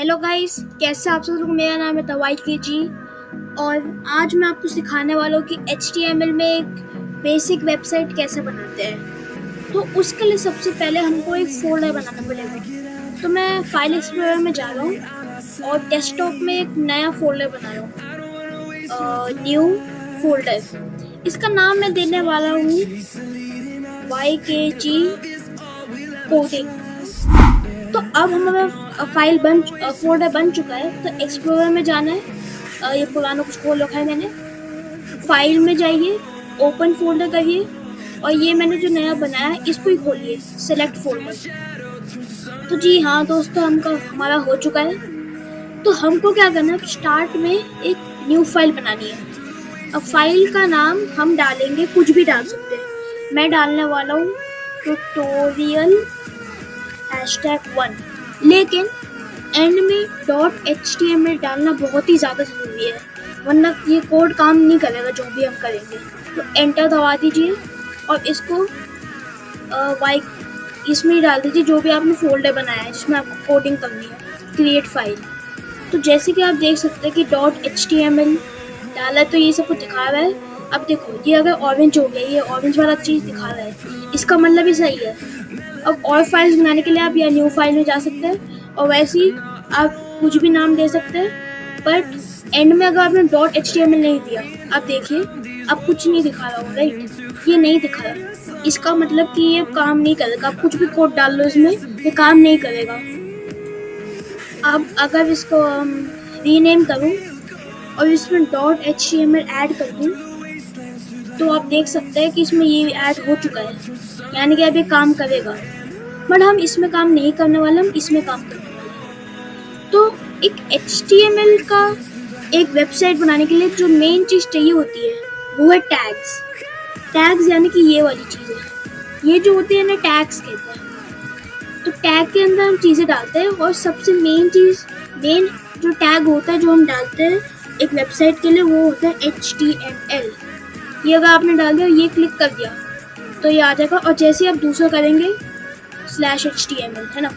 Hello guys, कैसे आप सब लोग। मेरा नाम है तवाई के जी और आज मैं आपको सिखाने वाला हूँ कि HTML में एक बेसिक वेबसाइट कैसे बनाते हैं। तो उसके लिए सबसे पहले हमको एक फोल्डर बनाना पड़ेगा। तो मैं फाइल एक्सप्लोरर में जा रहा हूँ और डेस्कटॉप में एक नया फोल्डर बना रहा हूँ, न्यू फोल्डर। इसका नाम मैं देने वाला हूँ YKG कोडिंग। तो अब हमारा फोल्डर बन चुका है। तो एक्सप्लोरर में जाना है, ये पुराना कुछ खोल रखा है मैंने। फाइल में जाइए, ओपन फोल्डर करिए और ये मैंने जो नया बनाया है इसको ही खोलिए, सेलेक्ट फोल्डर। तो जी हाँ दोस्तों, हमारा हो चुका है। तो हमको क्या करना है, स्टार्ट में एक न्यू फाइल बनानी है। अब फाइल का नाम हम डालेंगे, कुछ भी डाल सकते हैं। मैं डालने वाला हूँ ट्यूटोरियल #1, लेकिन एंड में .html डालना बहुत ही ज़्यादा ज़रूरी है, वरना ये कोड काम नहीं करेगा जो भी हम करेंगे। तो एंटर दबा दीजिए और इसको इसमें ही डाल दीजिए जो भी आपने फोल्डर बनाया है जिसमें आपको कोडिंग करनी है, क्रिएट फाइल। तो जैसे कि आप देख सकते हैं कि .html डाला तो ये सब कुछ दिखा रहा है। अब देखो, ये अगर ऑरेंज हो गया, ये ऑरेंज वाला चीज़ दिखा रहा है, इसका मतलब ही सही है। अब और फाइल्स बनाने के लिए आप या न्यू फाइल में जा सकते हैं और वैसे ही आप कुछ भी नाम दे सकते हैं। बट एंड में अगर आपने .html नहीं दिया, आप देखिए अब कुछ नहीं दिखा रहा हो, राइट? ये नहीं दिखा रहा, इसका मतलब कि ये काम नहीं करेगा। आप कुछ भी कोड डाल लो इसमें, ये काम नहीं करेगा। अब अगर इसको रीनेम करूँ और इसमें .html ऐड कर दूँ तो आप देख सकते हैं कि इसमें ये ऐड हो चुका है, यानी कि अब ये काम करेगा। बट हम इसमें काम नहीं करने वाले, हम इसमें काम करने वाले। तो एक HTML का एक वेबसाइट बनाने के लिए जो मेन चीज़ चाहिए होती है वो है टैग्स यानी कि ये वाली चीज़ें, ये जो होती है ना, टैग्स कहते हैं। तो टैग के अंदर हम चीज़ें डालते हैं और सबसे मेन जो टैग होता है जो हम डालते हैं एक वेबसाइट के लिए, वो होता है HTML। ये अगर आपने डाल दिया, ये क्लिक कर दिया तो ये आ जाएगा। और जैसे आप दूसरा करेंगे /HTML, है ना।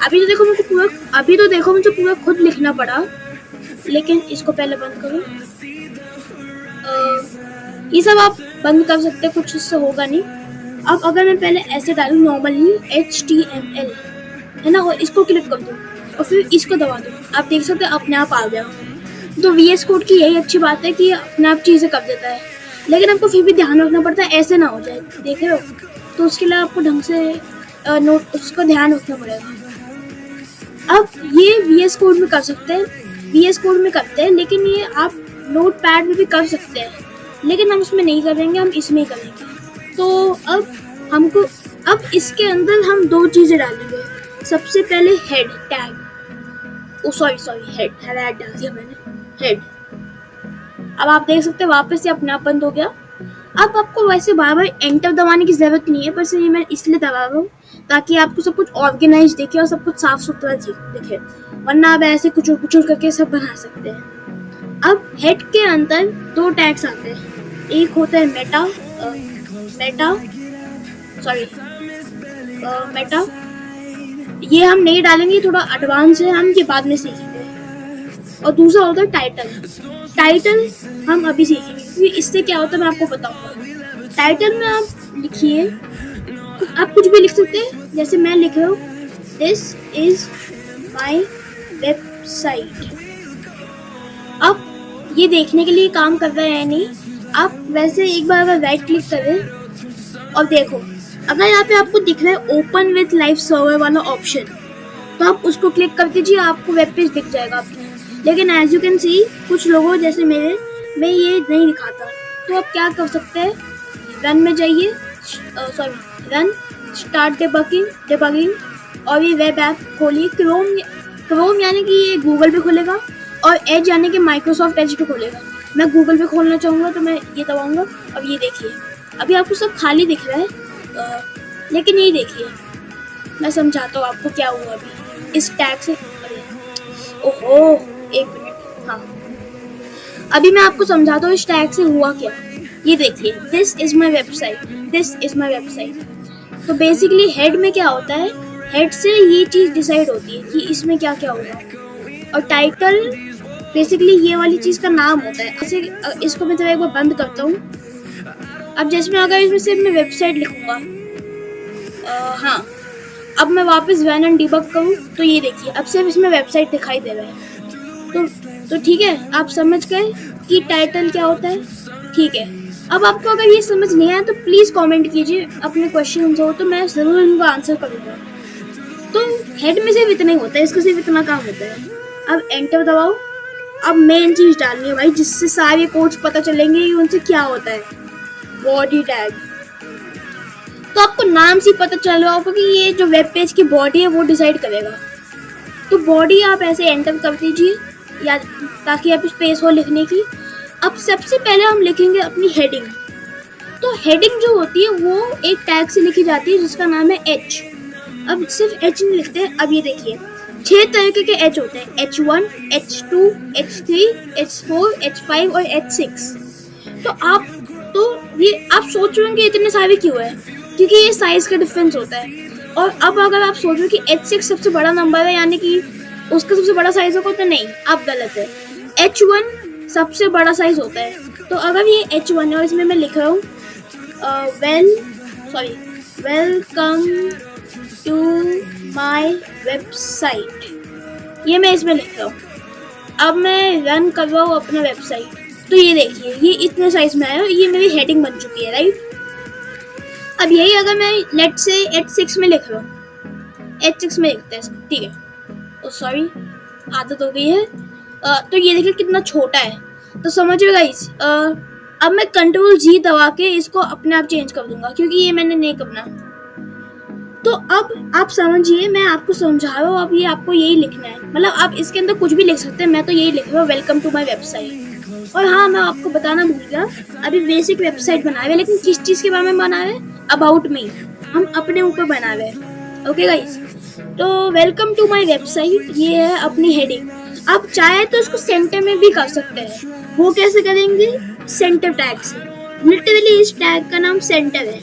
अभी तो देखो मुझे पूरा खुद लिखना पड़ा, लेकिन इसको पहले बंद करो। ये सब आप बंद कर सकते हैं, कुछ इससे होगा नहीं। अब अगर मैं पहले ऐसे डालूँ नॉर्मली HTML, है ना, और इसको क्लिक कर दूँ और फिर इसको दबा दूँ, आप देख सकते हैं अपने आप आ गया। तो VS कोड की यही अच्छी बात है कि अपने आप चीज़ें कर देता है, लेकिन आपको फिर भी ध्यान रखना पड़ता है ऐसे ना हो जाए, देख रहे हो। तो उसके लिए आपको ढंग से उसको ध्यान रखना पड़ेगा। अब ये VS कोड में कर सकते हैं, VS कोड में करते हैं, लेकिन ये आप नोटपैड में भी कर सकते हैं, लेकिन हम उसमें नहीं करेंगे, हम इसमें ही करेंगे। तो अब इसके अंदर हम दो चीज़ें डालेंगे। सबसे पहले हेड टैग, हेड डाल दिया मैंने, हेड। अब आप देख सकते हैं वापस से अपने आप बंद हो गया। अब आपको वैसे बार बार एंटर दबाने की जरूरत नहीं है, बस ये मैं इसलिए दबा रहा हूँ ताकि आपको सब कुछ ऑर्गेनाइज दिखे और सब कुछ साफ सुथरा दिखे, वरना आप ऐसे कुचल करके सब बना सकते हैं। अब हेड के अंदर दो टैग्स आते हैं, एक होता है मेटा, ये हम नहीं डालेंगे, थोड़ा एडवांस है, हम ये बाद में सीखेंगे। और दूसरा होता है टाइटल हम अभी सीखेंगे, क्योंकि इससे क्या होता है मैं आपको बताऊंगा। टाइटल में आप लिखिए, आप कुछ भी लिख सकते हैं, जैसे मैं लिख रहा हूँ दिस इज माई वेबसाइट। अब ये देखने के लिए काम कर रहा है या नहीं, आप वैसे एक बार अगर राइट क्लिक करें और देखो, अगर यहाँ पे आपको दिख रहा है ओपन विथ लाइव सर्वर वाला ऑप्शन, तो आप उसको क्लिक कर दीजिए, आपको वेब पेज दिख जाएगा आपको। लेकिन एज यू कैन सी, कुछ लोगों जैसे में ये नहीं दिखाता। तो आप क्या कर सकते हैं, रन में जाइए, रन स्टार्ट डिबगिंग और ये वेब ऐप खोलिए। क्रोम यानी कि ये गूगल पे खुलेगा और एज यानी कि माइक्रोसॉफ्ट एज पे खुलेगा। मैं गूगल पे खोलना चाहूँगा तो मैं ये दबाऊँगा। अब ये देखिए, अभी आपको सब खाली दिख रहा है, लेकिन ये देखिए, मैं समझाता हूँ आपको क्या हुआ अभी इस टैग से। ओहो, एक मिनट, हाँ, अभी मैं आपको समझाता हूँ इस टैग से हुआ क्या। ये देखिए, दिस इज माई वेबसाइट। तो बेसिकली हेड में क्या होता है, हेड से ये चीज़ डिसाइड होती है कि इसमें क्या क्या होगा। और टाइटल बेसिकली ये वाली चीज़ का नाम होता है। ऐसे इसको मैं एक बार बंद करता हूँ। अब जैसे मैं अगर इसमें सिर्फ मैं वेबसाइट लिखूँगा, हाँ, अब मैं वापस रन एंड डिबग करूँ तो ये देखिए अब सिर्फ इसमें वेबसाइट दिखाई दे रहा है। तो ठीक है, आप समझ गए कि टाइटल क्या होता है। ठीक है, अब आपको अगर ये समझ नहीं आया तो प्लीज़ कमेंट कीजिए, अपने क्वेश्चन हो तो मैं ज़रूर इनको आंसर करूँगा। तो हेड में सिर्फ इतना ही होता है, इसका सिर्फ इतना काम होता है। अब एंटर दबाओ। अब मेन चीज़ डालनी है भाई, जिससे सारे कोड्स पता चलेंगे कि उनसे क्या होता है, बॉडी टैग। तो आपको नाम से पता चल रहा होगा कि ये जो वेब पेज की बॉडी है वो डिसाइड करेगा। तो बॉडी आप ऐसे एंटर कर दीजिए या ताकि आप स्पेस हो लिखने की। अब सबसे पहले हम लिखेंगे अपनी हेडिंग। तो हेडिंग जो होती है वो एक टैग से लिखी जाती है जिसका नाम है एच। अब सिर्फ एच नहीं लिखते हैं, अब ये देखिए 6 तरीके के एच होते हैं, H1, H2, H3, H4, H5 और H6। तो ये आप सोच रहे हैं कि इतने सारे क्यों है, क्योंकि ये साइज का डिफरेंस होता है। और अब अगर आप सोच रहे हो कि H6 सबसे बड़ा नंबर है यानी कि उसका सबसे बड़ा साइज होगा, तो नहीं, आप गलत है। H1 सबसे बड़ा साइज होता है। तो अगर ये H1 है और इसमें मैं लिख रहा हूँ वेलकम टू माय वेबसाइट, ये मैं इसमें लिख रहा हूँ। अब मैं रन कर रहा हूँ अपना वेबसाइट, तो ये देखिए ये इतने साइज में आया, ये मेरी हेडिंग बन चुकी है, राइट। अब यही अगर मैं लेट से H6 में लिख रहा हूँ, H6 में लिखते हैं, ठीक है, तो सॉरी आदत हो गई है। तो ये देखिए कितना छोटा है, तो समझिए गाइस। अब मैं Ctrl+G दबा के इसको अपने आप चेंज कर दूंगा, क्योंकि ये मैंने नहीं करना। तो अब आप समझिए, मैं आपको समझा रहा हूँ, अब ये आपको यही लिखना है, मतलब आप इसके अंदर कुछ भी लिख सकते हैं, मैं तो यही लिख रहा हूँ, वेलकम टू माय वेबसाइट। और हाँ, मैं आपको बताना भूल गया, अभी बेसिक वेबसाइट बना रहे हैं, लेकिन किस चीज़ के बारे में बना रहे हैं, अबाउट मी, हम अपने ऊपर बना रहे हैं। ओके गाइस, तो वेलकम टू माय वेबसाइट ये है अपनी हेडिंग। आप चाहे तो इसको सेंटर में भी कर सकते हैं, वो कैसे करेंगे, सेंटर टैग से। लिटरली इस टैग का नाम सेंटर है,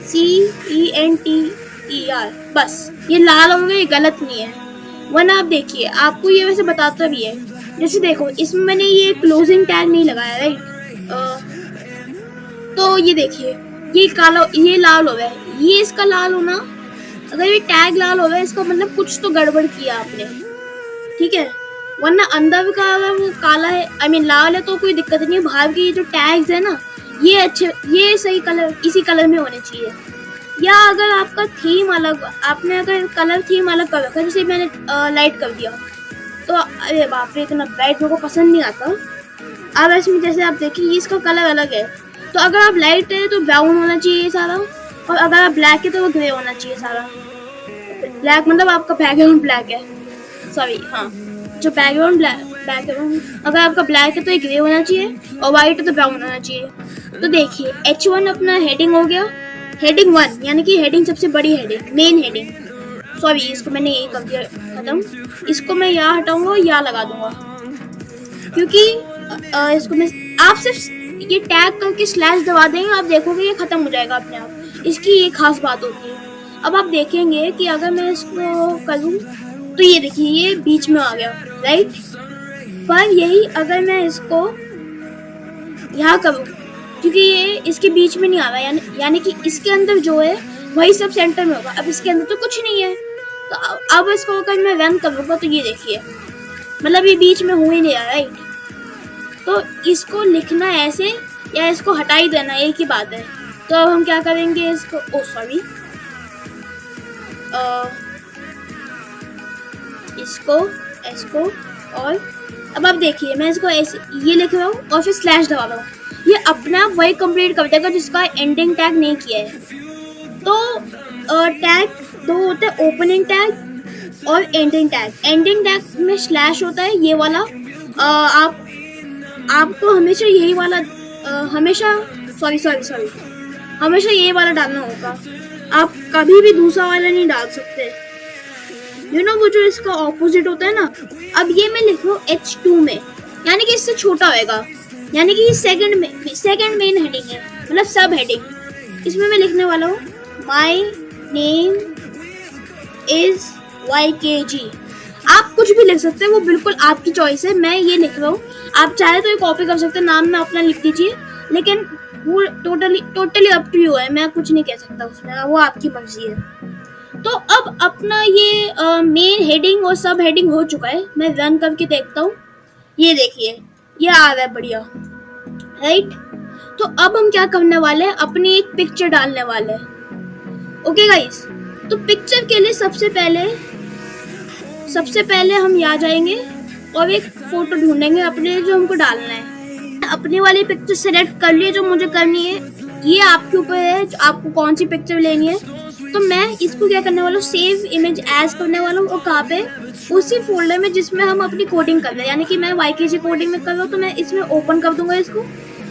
CENTER। बस ये लाल होंगे, ये गलत नहीं है, वरना आप देखिए आपको ये वैसे बताता भी है। जैसे देखो इसमें मैंने ये क्लोजिंग टैग नहीं लगाया, राइट। तो ये देखिए ये काला, ये लाल हो गया है, ये इसका लाल होना, अगर ये टैग लाल हो गया इसका मतलब कुछ तो गड़बड़ किया आपने, ठीक है। वरना अंदर का अगर वो काला है, आई मीन लाल है, तो कोई दिक्कत नहीं है। बाहर के ये जो टैग्स है ना, ये अच्छे, ये सही कलर, इसी कलर में होने चाहिए। या अगर आपका थीम अलग, आपने अगर कलर थीम अलग कर रखा है, जैसे मैंने लाइट कर दिया, तो अरे बाप रे इतना ब्राइट मेरे को पसंद नहीं आता। अब इसमें जैसे आप देखिए इसका कलर अलग है, तो अगर आप लाइट है तो ब्राउन होना चाहिए सारा, और अगर आप ब्लैक है तो वो ग्रे होना चाहिए सारा। ब्लैक मतलब आपका बैकग्राउंड ब्लैक है, सॉरी, हाँ, जो बैकग्राउंड अगर आपका ब्लैक है तो ये ग्रे होना चाहिए, और वाइट है तो ब्राउन होना चाहिए। तो देखिए H1 अपना हेडिंग हो गया, हेडिंग 1 यानी कि हेडिंग सबसे बड़ी हेडिंग, मेन हेडिंग। सॉरी इसको मैंने यही कर दिया खत्म। इसको मैं यहाँ हटाऊंगा, यहाँ लगा दूंगा, क्योंकि इसको मैं, आप सिर्फ ये टैग करके स्लैश दबा देंगे, आप देखोगे ये खत्म हो जाएगा अपने आप, इसकी ये खास बात होती है। अब आप देखेंगे कि अगर मैं इसको करूँ तो ये देखिए ये बीच में आ गया, राइट। पर यही अगर मैं इसको यहाँ करूँ, क्योंकि ये इसके बीच में नहीं आ रहा, यानी कि इसके अंदर जो है वही सब सेंटर में होगा। अब इसके अंदर तो कुछ नहीं है, तो अब इसको अगर मैं रन करूँगा तो ये देखिए मतलब ये बीच में हो ही नहीं रहा, राइट। तो इसको लिखना ऐसे या इसको हटा ही देना, एक ही बात है। तो अब हम क्या करेंगे, इसको इसको और अब आप देखिए मैं इसको ऐसे ये लिख रहा हूँ और फिर स्लैश दबा रहा हूँ, ये अपने आप वही कंप्लीट कर देगा जिसका एंडिंग टैग नहीं किया है। तो टैग दो होते हैं, ओपनिंग टैग और एंडिंग टैग। एंडिंग टैग में स्लैश होता है ये वाला, आपको हमेशा यही वाला हमेशा ये वाला डालना होगा, आप कभी भी दूसरा वाला नहीं डाल सकते, वो जो इसका ऑपोजिट होता है ना। अब ये मैं लिख रहा हूँ H2 में, यानी कि इससे छोटा होएगा, यानी कि सेकंड मेन हेडिंग है, मतलब सब हेडिंग। इसमें मैं लिखने वाला हूँ माय नेम इज YKG। आप कुछ भी लिख सकते हैं, वो बिल्कुल आपकी चॉइस है। मैं ये लिख रहा हूँ, आप चाहे तो ये कॉपी कर सकते हैं, नाम में अपना लिख दीजिए, लेकिन वो totally totally up to you है, मैं कुछ नहीं कह सकता उसमें, वो आपकी मर्जी है। तो अब अपना ये मेन हेडिंग और सब हेडिंग हो चुका है। मैं रन करके देखता हूँ, ये देखिए ये आ रहा है बढ़िया, राइट। तो अब हम क्या करने वाले हैं, अपनी एक पिक्चर डालने वाले हैं। ओके गाइस, तो पिक्चर के लिए सबसे पहले हम यहाँ जाएंगे और एक फोटो ढूंढेंगे अपने, जो हमको डालना है। अपनी वाली पिक्चर सेलेक्ट कर लिए जो मुझे करनी है, ये आपके ऊपर है आपको कौन सी पिक्चर लेनी है। तो मैं इसको क्या करने वाला हूँ, सेव इमेज एज करने वाला हूँ, और कहाँ पे, उसी फोल्डर में जिसमें हम अपनी कोडिंग कर रहे हैं, यानी कि मैं YKG कोडिंग में कर रहा हूँ, तो मैं इसमें ओपन कर दूंगा इसको।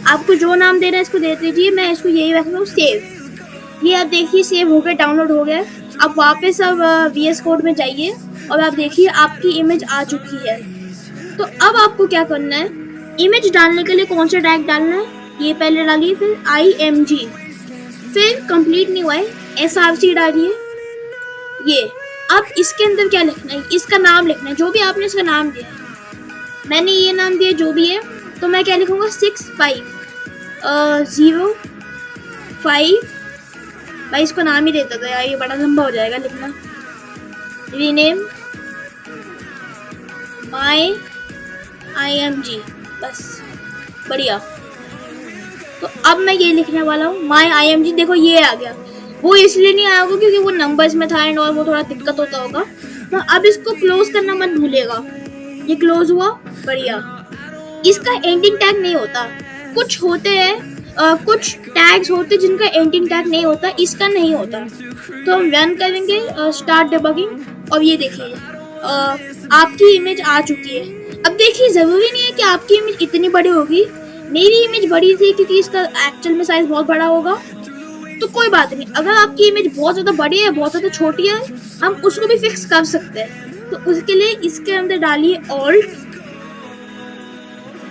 आपको जो नाम देना है इसको दे दीजिए, मैं इसको यही रख रहा हूँ सेव। ये आप देखिए सेव हो गया, डाउनलोड हो गया। अब वापस अब VS कोड में जाइए और आप देखिए आपकी इमेज आ चुकी है। तो अब आपको क्या करना है, इमेज डालने के लिए कौन सा टैग डालना है, ये पहले डालिए, फिर IMG, फिर कंप्लीट नहीं हुआ है SRC डालिए। ये अब इसके अंदर क्या लिखना है, इसका नाम लिखना है, जो भी आपने इसका नाम दिया है। मैंने ये नाम दिया जो भी है, तो मैं क्या लिखूंगा 6505। भाई इसको नाम ही देता था यार, ये बड़ा लंबा हो जाएगा लिखना। रीनेम माई IMG, बस बढ़िया। तो अब मैं ये लिखने वाला हूँ माई IMG। देखो ये आ गया, वो इसलिए नहीं आया होगा क्योंकि वो नंबर्स में था एंड और वो थोड़ा दिक्कत होता होगा। तो अब इसको क्लोज करना मत भूलिएगा। ये क्लोज हुआ, बढ़िया। इसका एंडिंग टैग नहीं होता, कुछ होते हैं कुछ टैग्स होते जिनका एंडिंग टैग नहीं होता, इसका नहीं होता। तो हम रन करेंगे स्टार्ट डिबगिंग, और ये देखिए आपकी इमेज आ चुकी है। अब देखिए जरूरी नहीं है कि आपकी इमेज इतनी बड़ी होगी, मेरी इमेज बड़ी थी क्योंकि इसका एक्चुअल में साइज बहुत बड़ा होगा। तो कोई बात नहीं, अगर आपकी इमेज बहुत ज़्यादा बड़ी है, बहुत ज़्यादा छोटी है, हम उसको भी फिक्स कर सकते हैं। तो उसके लिए इसके अंदर डालिए ऑल्ट,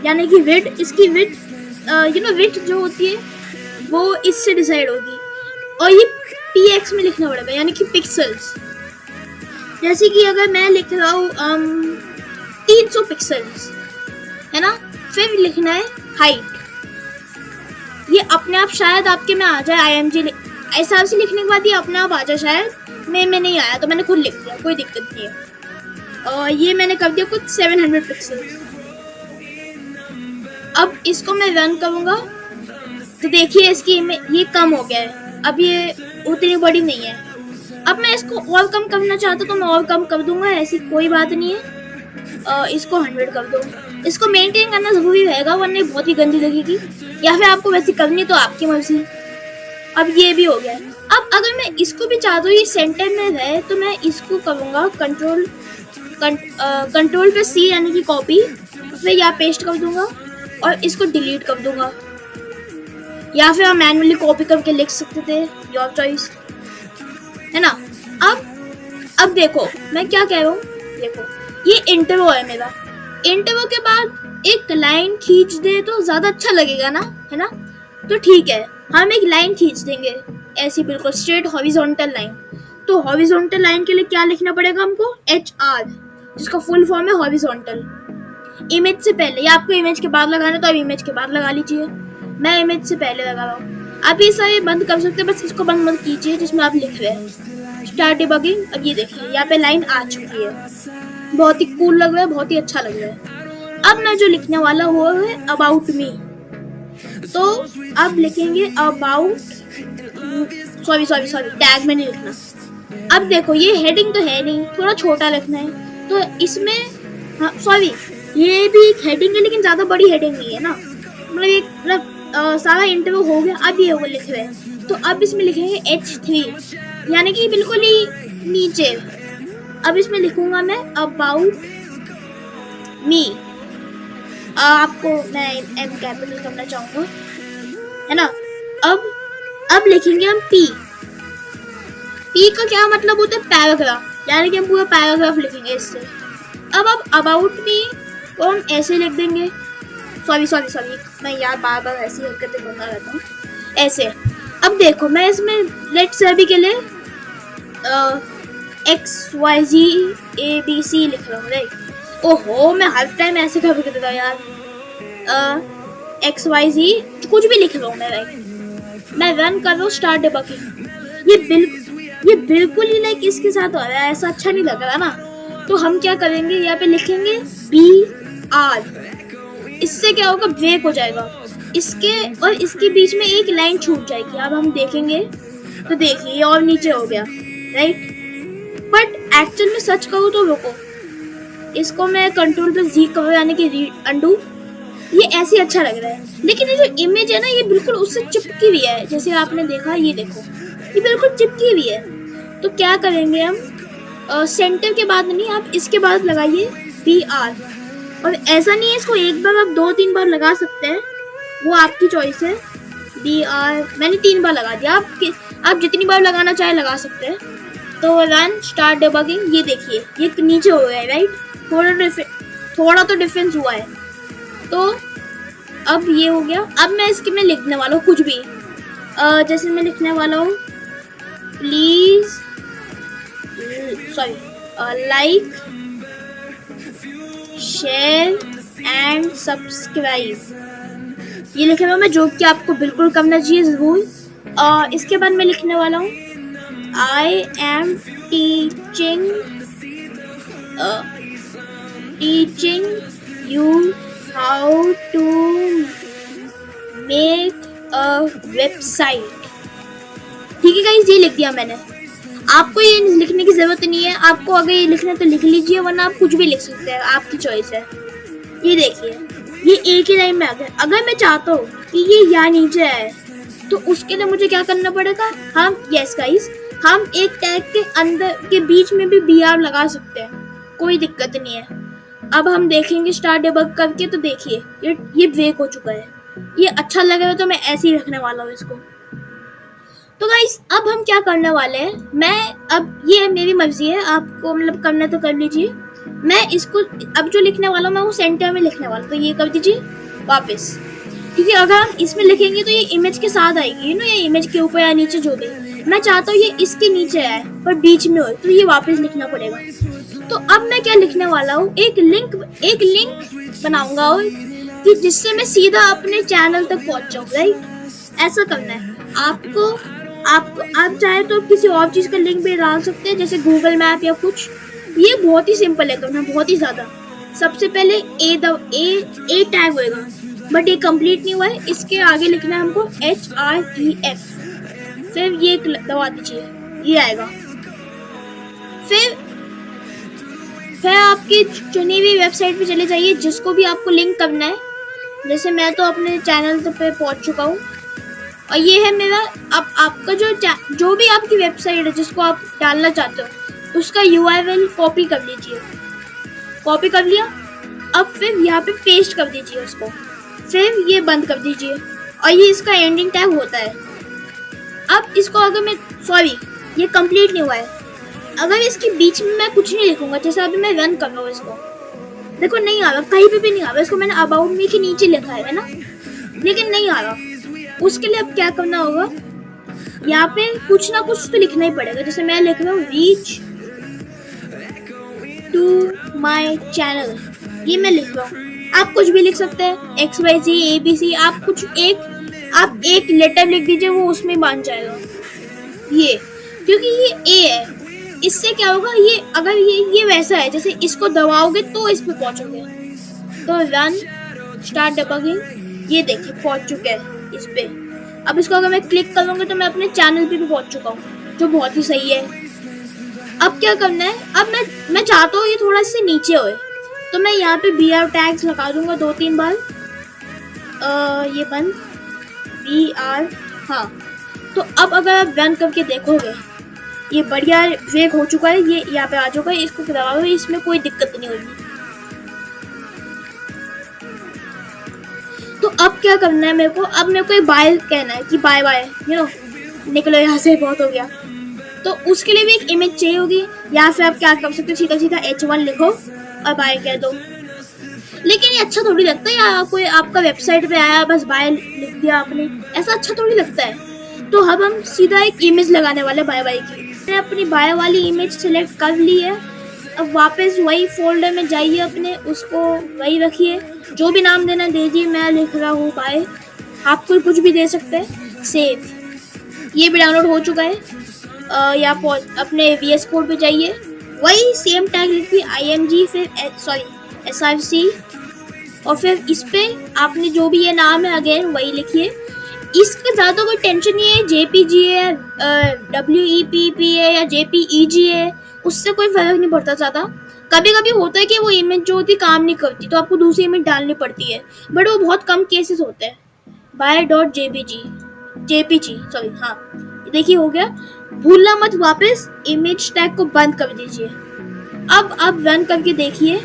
यानी कि विड्थ, इसकी विड्थ विड्थ जो होती है वो इससे डिसाइड होगी, और ये PX में लिखना पड़ेगा, यानी कि पिक्सल्स। जैसे कि अगर मैं लिख रहा हूँ 300 पिक्सल्स, है ना। फिर लिखना है हाइट, ये अपने आप शायद आपके में आ जाए, IMG SRC लिखने के बाद ये अपने आप आ जाए शायद। में नहीं आया तो मैंने खुद लिख दिया, कोई दिक्कत नहीं है। और ये मैंने कर दिया कुछ 700 पिक्सल्स। अब इसको मैं रन करूँगा तो देखिए इसकी ये कम हो गया है, अब ये उतनी बड़ी नहीं है। अब मैं इसको और कम करना चाहता तो मैं और कम कर दूंगा, ऐसी कोई बात नहीं है। इसको 100 कर दो। इसको मेंटेन करना जरूरी रहेगा वरना बहुत ही गंदी लगेगी, या फिर आपको वैसे करनी तो आपकी मर्जी। अब ये भी हो गया। अब अगर मैं इसको भी चाहता हूँ ये सेंटर में रहे तो मैं इसको करूँगा कंट्रोल पे C, यानी कि कॉपी, फिर यहाँ पेस्ट कर दूंगा और इसको डिलीट कर दूंगा, या फिर आप मैन्युअली कॉपी करके लिख सकते थे, योर चॉइस, है ना। अब देखो मैं क्या कह रहा हूँ, देखो ये इंटरव्यू है मेरा। इंटरव्यू के बाद एक लाइन खींच दे तो ज्यादा अच्छा लगेगा ना, है ना। तो ठीक है, हम एक लाइन खींच देंगे ऐसी बिल्कुल स्ट्रेट हॉरिजॉन्टल लाइन। तो हॉरिजॉन्टल लाइन के लिए क्या लिखना पड़ेगा हमको, HR, जिसका फुल फॉर्म है हॉरिजॉन्टल। इमेज से पहले, या आपको इमेज के बाद लगाना तो आप इमेज के बाद लगा लीजिए, मैं इमेज से पहले लगा रहा हूँ। आप ये सारे बंद कर सकते हैं, बस इसको बंद मत कीजिए जिसमें आप लिख रहे हैं स्टार्ट डिबगिंग। अब ये देखिए यहाँ पे लाइन आ चुकी है, बहुत ही कूल लग रहा है, बहुत ही अच्छा लग रहा है। अब मैं जो लिखने वाला वो है अबाउट मी। तो अब लिखेंगे अबाउट, सॉरी टैग में नहीं लिखना। अब देखो ये हेडिंग तो है नहीं, थोड़ा छोटा लिखना है, तो इसमें ये भी एक हेडिंग है लेकिन ज्यादा बड़ी हेडिंग नहीं है ना, मतलब सारा इंटरव्यू हो गया। अब ये वो लिख रहे हैं, तो अब इसमें लिखेंगे H3, यानी कि बिल्कुल ही नीचे। अब इसमें लिखूंगा मैं अबाउट मी, आपको मैं M कैपिटल करना चाहूंगा, है ना। अब लिखेंगे हम P का क्या मतलब होता है, पैराग्राफ, यानी कि हम पूरा पैराग्राफ लिखेंगे इससे। अब अबाउट मी को हम ऐसे लिख देंगे, सॉरी मैं यार बार ऐसी हरकतें करता रहता हूँ ऐसे। अब देखो मैं इसमें लेट्स से अभी के लिए XYZ ABC लिख रहा हूँ राइट। ओहो मैं हर टाइम ऐसे कर देता हूँ यार। XYZ कुछ भी लिख रहा हूँ मैं राइट। मैं रन कर रहा हूँ स्टार्ट डिबगिंग। ये बिल्कुल ही लाइक इसके साथ हो रहा है, ऐसा अच्छा नहीं लग रहा ना। तो हम क्या करेंगे, यहाँ पे लिखेंगे BR। इससे क्या होगा, ब्रेक हो जाएगा इसके और इसके बीच में एक लाइन छूट जाएगी। अब हम देखेंगे तो देखिए ये और नीचे हो गया राइट। बट एक्चुअल में सच कहूँ तो रुको, इसको मैं कंट्रोल पे Z करूँ यानी कि अंडू। ये ऐसे अच्छा लग रहा है, लेकिन ये जो इमेज है ना ये बिल्कुल उससे चिपकी हुई है। जैसे आपने देखा, ये देखो ये बिल्कुल चिपकी हुई है। तो क्या करेंगे हम, सेंटर के बाद नहीं, आप इसके बाद लगाइए BR। और ऐसा नहीं है, इसको एक बार आप 2-3 बार लगा सकते हैं, वो आपकी चॉइस है। BR मैंने 3 बार लगा दिया, आप जितनी बार लगाना चाहे लगा सकते हैं। तो रन स्टार्ट डिबगिंग, ये देखिए ये नीचे हो गया है राइट। थोड़ा तो डिफरेंस हुआ है। तो अब ये हो गया। अब मैं इसके में लिखने वाला हूँ कुछ भी, जैसे मैं लिखने वाला हूँ please like share and subscribe. ये लिखे हुआ मैं, जो कि आपको बिल्कुल करना चाहिए जरूर। इसके बाद मैं लिखने वाला हूँ I am teaching you how to make a website. ठीक है गाइस, ये लिख दिया मैंने। आपको ये लिखने की जरूरत नहीं है, आपको अगर ये लिखना है तो लिख लीजिए, वरना आप कुछ भी लिख सकते हैं, आपकी चॉइस है। ये देखिए ये एक ही लाइन में आ गया। अगर मैं चाहता हूँ कि ये यहाँ नीचे आए तो उसके लिए मुझे क्या करना पड़ेगा, हम यस गाइस हम एक टैग के अंदर के बीच में भी BR लगा सकते हैं, कोई दिक्कत नहीं है। अब हम देखेंगे स्टार्ट डिबग करके, तो देखिए ये ब्रेक हो चुका है। ये अच्छा लग रहा है तो मैं ऐसे ही रखने वाला हूँ इसको। तो गाइस अब हम क्या करने वाले हैं, अब ये मेरी मर्जी है, आपको मतलब करना तो कर लीजिए। मैं इसको अब जो लिखने वाला हूँ मैं वो सेंटर में लिखने वाला हूँ, तो ये कर दीजिए वापस। क्योंकि अगर हम इसमें लिखेंगे तो ये इमेज के साथ आएगी ना, ये इमेज के ऊपर या नीचे जो भी। मैं चाहता हूँ ये इसके नीचे आए पर बीच में हो, तो ये वापस लिखना पड़ेगा। तो अब मैं क्या लिखने वाला हूँ, एक लिंक बनाऊंगा कि जिससे मैं सीधा अपने चैनल तक पहुंच जाऊँ राइट। ऐसा करना है आपको। आप चाहे तो किसी और चीज का लिंक भी डाल सकते हैं, जैसे गूगल मैप या कुछ। ये बहुत ही सिंपल है करना, बहुत ही ज्यादा। सबसे पहले ए टैग होएगा, बट ये कंप्लीट नहीं हुआ है, इसके आगे लिखना है हमको HREF। फिर ये दबा दीजिए, ये आएगा। फिर आपकी चुनी हुई वेबसाइट पे चले जाइए जिसको भी आपको लिंक करना है। जैसे मैं तो अपने चैनल पे पहुंच चुका हूँ, और ये है मेरा। अब आपका जो भी आपकी वेबसाइट है जिसको आप डालना चाहते हो उसका URL कॉपी कर लीजिए। कॉपी कर लिया, अब फिर यहाँ पे पेस्ट कर दीजिए उसको, फिर ये बंद कर दीजिए, और ये इसका एंडिंग टैग होता है। अब इसको अगर मैं ये कंप्लीट नहीं हुआ है, अगर इसके बीच में मैं कुछ नहीं लिखूंगा, जैसे अभी मैं रन कर रहा हूँ इसको, देखो नहीं आ रहा, कहीं पे भी नहीं आ रहा। इसको मैंने अबाउट मी के नीचे लिखा है ना, लेकिन नहीं आ रहा। उसके लिए अब क्या करना होगा, यहाँ पे कुछ ना कुछ तो लिखना ही पड़ेगा। जैसे मैं लिख रहा हूँ रीच टू माई चैनल, ये मैं लिख रहा हूँ। आप कुछ भी लिख सकते हैं, XYZ ABC। आप एक लेटर लिख दीजिए, वो उसमें बांध जाएगा। ये क्योंकि ये A है, इससे क्या होगा, ये अगर ये वैसा है जैसे इसको दबाओगे तो इस पे पहुंचोगे। तो रन स्टार्ट डिबगिंग, ये देखिए पहुंच चुके हैं इस पे। अब इसको अगर मैं क्लिक करूंगा तो मैं अपने चैनल पे भी पहुंच चुका हूँ, जो बहुत ही सही है। अब क्या करना है, अब मैं चाहता हूँ ये थोड़ा से नीचे होए, तो मैं यहाँ पे BR टैग्स लगा दूंगा 2-3 बार। ये बंद BR, हाँ। तो अब अगर आप रन करके देखोगे, ये बढ़िया ब्रेक हो चुका है, ये यहाँ पे आ चुका है। इसको दबाओगे, इसमें कोई दिक्कत नहीं होगी। तो अब क्या करना है मेरे को, अब मेरे को एक बाय कहना है कि बाय बाय निकलो यहाँ से, बहुत हो गया। तो उसके लिए भी एक इमेज चाहिए होगी, या फिर आप क्या कर सकते हो, सीधा सीधा H1 लिखो और बाय कह दो। लेकिन ये अच्छा थोड़ी लगता है यार, कोई आपका वेबसाइट पे आया बस बाय लिख दिया आपने, ऐसा अच्छा थोड़ी लगता है। तो अब हम सीधा एक इमेज लगाने वाले बाय बाय की। मैंने अपनी बायो वाली इमेज सेलेक्ट कर ली है। अब वापस वही फोल्डर में जाइए, अपने उसको वही रखिए, जो भी नाम देना दीजिए, मैं लिख रहा हूँ बाय, आप कुछ भी दे सकते हैं। सेव, ये भी डाउनलोड हो चुका है। या अपने VS कोड पे जाइए, वही सेम टैग लिखिए IMG, फिर SRC, और फिर इस पे आपने जो भी ये नाम है अगेन वही लिखिए। इसका ज़्यादा कोई टेंशन नहीं है, JPG है, WEPP है या JPEG है, उससे कोई फर्क नहीं पड़ता ज़्यादा। कभी कभी होता है कि वो इमेज जो होती काम नहीं करती, तो आपको दूसरी इमेज डालनी पड़ती है, बट वो बहुत कम केसेस होते हैं। JPG सॉरी, हाँ देखिए हो गया। भूलना मत, वापस इमेज टैग को बंद कर दीजिए। अब आप रन करके देखिए,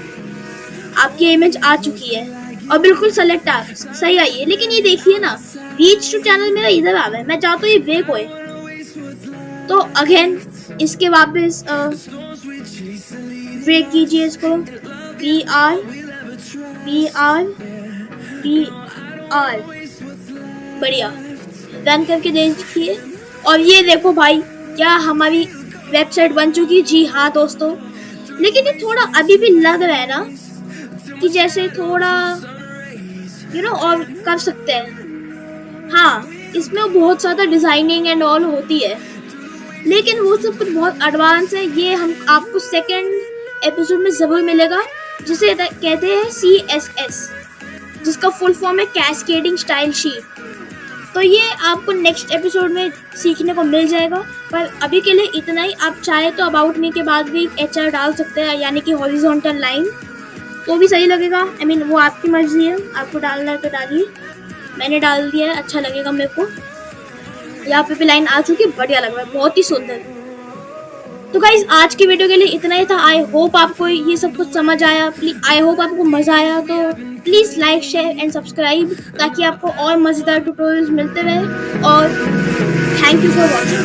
आपकी इमेज आ चुकी है और बिल्कुल सेलेक्ट सही आई है। लेकिन ये देखिए ना, रीच टू चैनल मेरा इधर आ रहा है, मैं चाहता हूँ ये ब्रेक होए। तो अगेन इसके वापस ब्रेक कीजिए इसको, BR बढ़िया, रन करके देखिए। और ये देखो भाई, क्या हमारी वेबसाइट बन चुकी है। जी हाँ दोस्तों, लेकिन ये थोड़ा अभी भी लग रहा है ना कि जैसे थोड़ा और कर सकते हैं। हाँ, इसमें बहुत ज़्यादा डिज़ाइनिंग एंड ऑल होती है, लेकिन वो सब कुछ बहुत एडवांस है। ये हम आपको सेकंड एपिसोड में ज़रूर मिलेगा, जिसे कहते हैं CSS, जिसका फुल फॉर्म है कैस्केडिंग स्टाइल शीट। तो ये आपको नेक्स्ट एपिसोड में सीखने को मिल जाएगा, पर अभी के लिए इतना ही। आप चाहे तो अबाउट मी के बाद भी HR डाल सकते हैं, यानी कि हॉरिजॉन्टल लाइन, तो भी सही लगेगा। I mean, वो आपकी मर्जी है, आपको डालना है तो डालिए। मैंने डाल दिया है, अच्छा लगेगा मेरे को। यहाँ पे भी लाइन आ चुकी है, बढ़िया लग रहा है, बहुत ही सुंदर। तो गाइज आज की वीडियो के लिए इतना ही था। आई होप आपको ये सब कुछ समझ आया, आई होप आपको मज़ा आया। तो please like, share and subscribe, ताकि आपको और मज़ेदार ट्यूटोरियल्स मिलते रहे। और थैंक यू फॉर वॉचिंग।